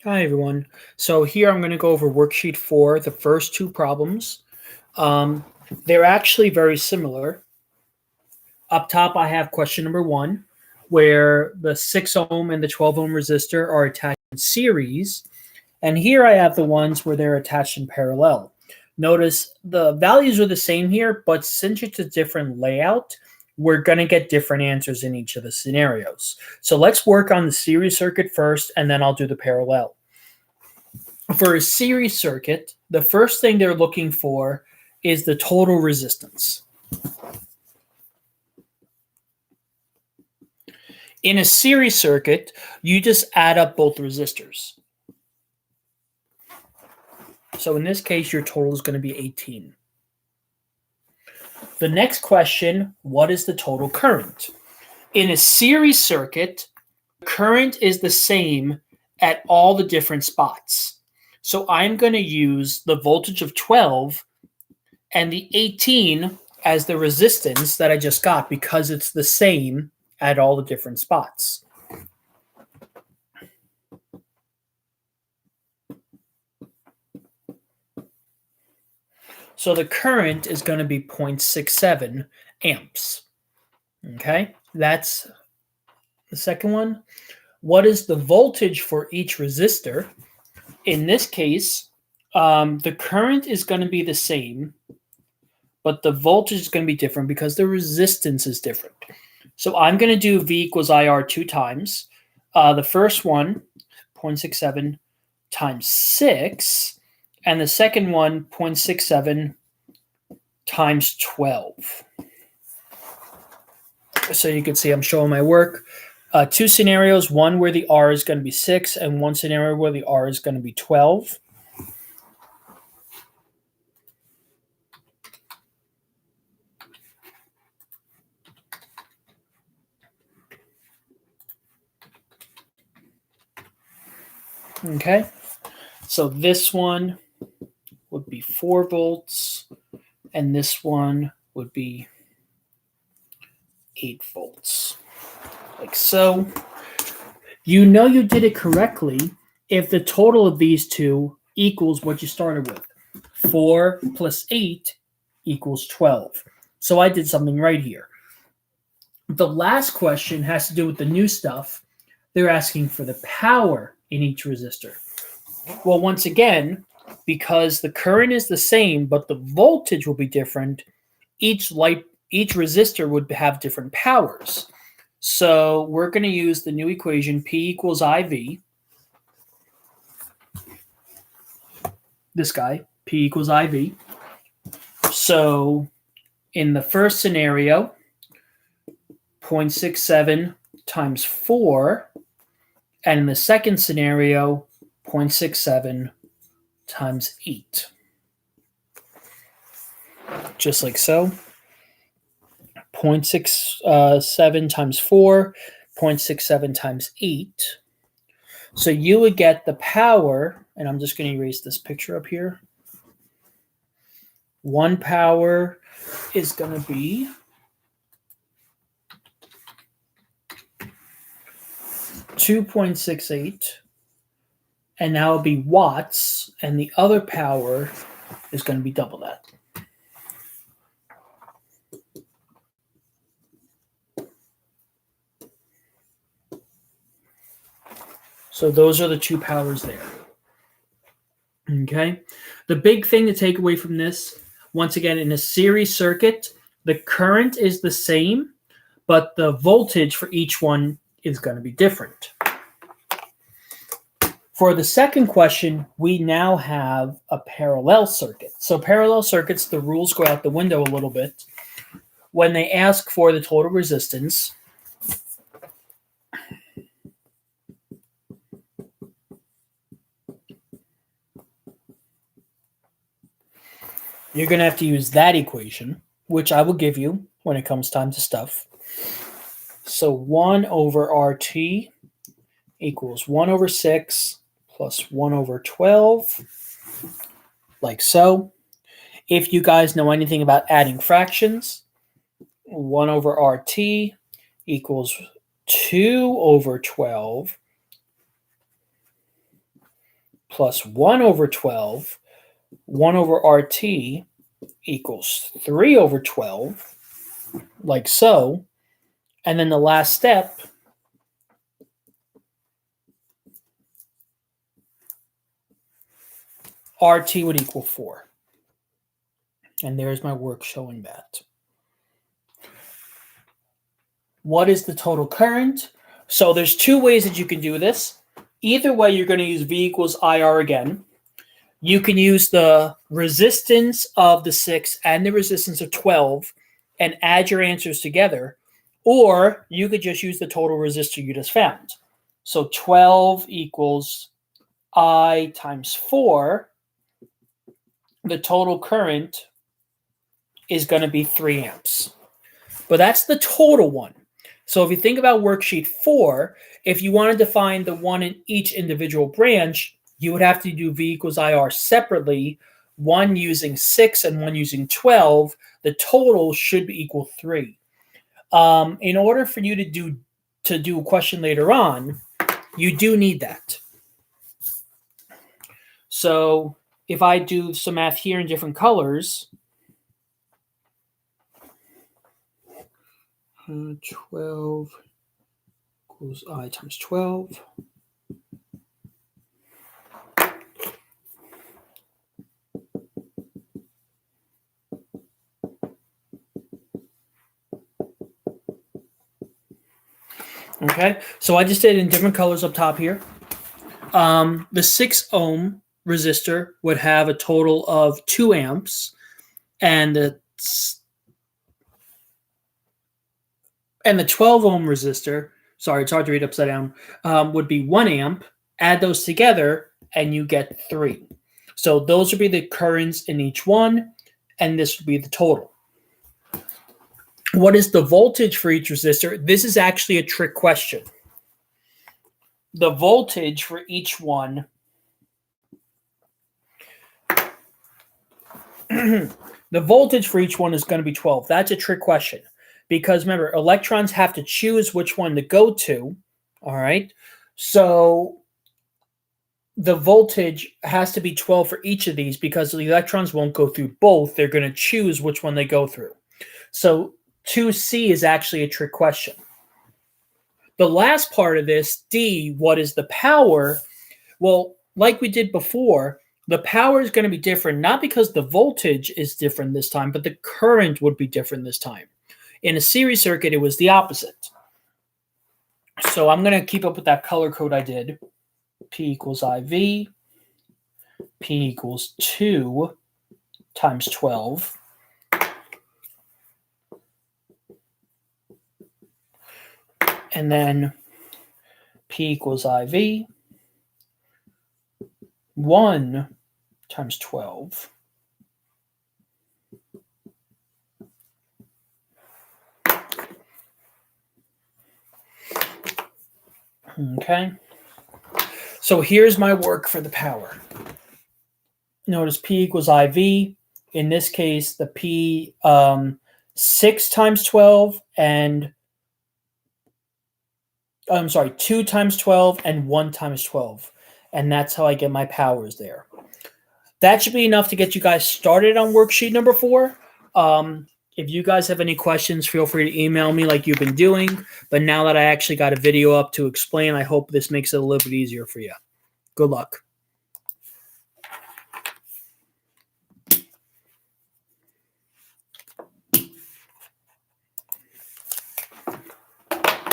Hi, everyone. So here I'm going to go over worksheet 4, the first two problems. Um, they're actually very similar. Up top, I have question number 1, where the 6 ohm and the 12 ohm resistor are attached in series. And here I have the ones where they're attached in parallel. Notice the values are the same here, but since it's a different layout, we're going to get different answers in each of the scenarios. So let's work on the series circuit first, and then I'll do the parallel. For a series circuit, the first thing they're looking for is the total resistance. In a series circuit, you just add up both resistors. So in this case, your total is going to be 18. The next question, what is the total current? In a series circuit, current is the same at all the different spots. So I'm going to use the voltage of 12 and the 18 as the resistance that I just got because it's the same at all the different spots. So the current is going to be 0.67 amps. Okay, that's the second one. What is the voltage for each resistor? In this case, the current is going to be the same, but the voltage is going to be different because the resistance is different. So I'm going to do V equals IR 2 times. The first one, 0.67 times 6, and the second one, 0.67 times 12. So you can see I'm showing my work. Two scenarios, one where the R is going to be 6, and one scenario where the R is going to be 12. Okay, so this one would be 4 volts, and this one would be 8 volts, like so. You know you did it correctly if the total of these two equals what you started with. 4 plus 8 equals 12. So I did something right here. The last question has to do with the new stuff. They're asking for the power in each resistor. Well, once again, because the current is the same, but the voltage will be different, each resistor would have different powers. So we're going to use the new equation P equals IV. This guy, P equals IV. So in the first scenario, 0.67 times 4, and in the second scenario, 0.67 times 8. Just like so. 0.67 times 4, 0.67 times 8. So you would get the power, and I'm just going to erase this picture up here. One power is going to be 2.68, and now it'll be watts, and the other power is going to be double that. So those are the two powers there. Okay. The big thing to take away from this, once again, in a series circuit, the current is the same, but the voltage for each one is going to be different. For the second question, we now have a parallel circuit. So parallel circuits, the rules go out the window a little bit. When they ask for the total resistance, you're going to have to use that equation, which I will give you when it comes time to stuff. So 1 over RT equals 1 over 6 plus 1 over 12, like so. If you guys know anything about adding fractions, 1 over RT equals 2 over 12 plus 1 over 12, 1 over RT equals 3 over 12, like so. And then the last step, RT would equal 4. And there's my work showing that. What is the total current? So there's two ways that you can do this. Either way, you're going to use V equals IR again. You can use the resistance of the 6 and the resistance of 12 and add your answers together. Or you could just use the total resistor you just found. So 12 equals I times 4. The total current is going to be 3 amps. But that's the total one. So if you think about worksheet 4, if you wanted to find the one in each individual branch, you would have to do V equals IR separately, one using 6 and one using 12. The total should be equal 3. In order for you to do a question later on, you do need that. So if I do some math here in different colors, 12 equals I times 12. Okay, so I just did it in different colors up top here. The 6 ohm resistor would have a total of 2 amps, and the 12 ohm resistor, sorry, it's hard to read upside down, would be 1 amp. Add those together, and you get 3. So those would be the currents in each one, and this would be the total. What is the voltage for each resistor? This is actually a trick question. The voltage for each one, the voltage for each one is going to be 12. That's a trick question because remember, electrons have to choose which one to go to. All right. So the voltage has to be 12 for each of these because the electrons won't go through both. They're going to choose which one they go through. So 2C is actually a trick question. The last part of this, D, what is the power? Well, like we did before, the power is going to be different, not because the voltage is different this time, but the current would be different this time. In a series circuit, it was the opposite. So I'm going to keep up with that color code I did. P equals IV. P equals 2 times 12. And then P equals IV, 1 times 12. Okay. So here's my work for the power. Notice P equals IV. In this case, the P 6 times 12 and 2 times 12 and 1 times 12. And that's how I get my powers there. That should be enough to get you guys started on worksheet number 4. If you guys have any questions, feel free to email me like you've been doing. But now that I actually got a video up to explain, I hope this makes it a little bit easier for you. Good luck.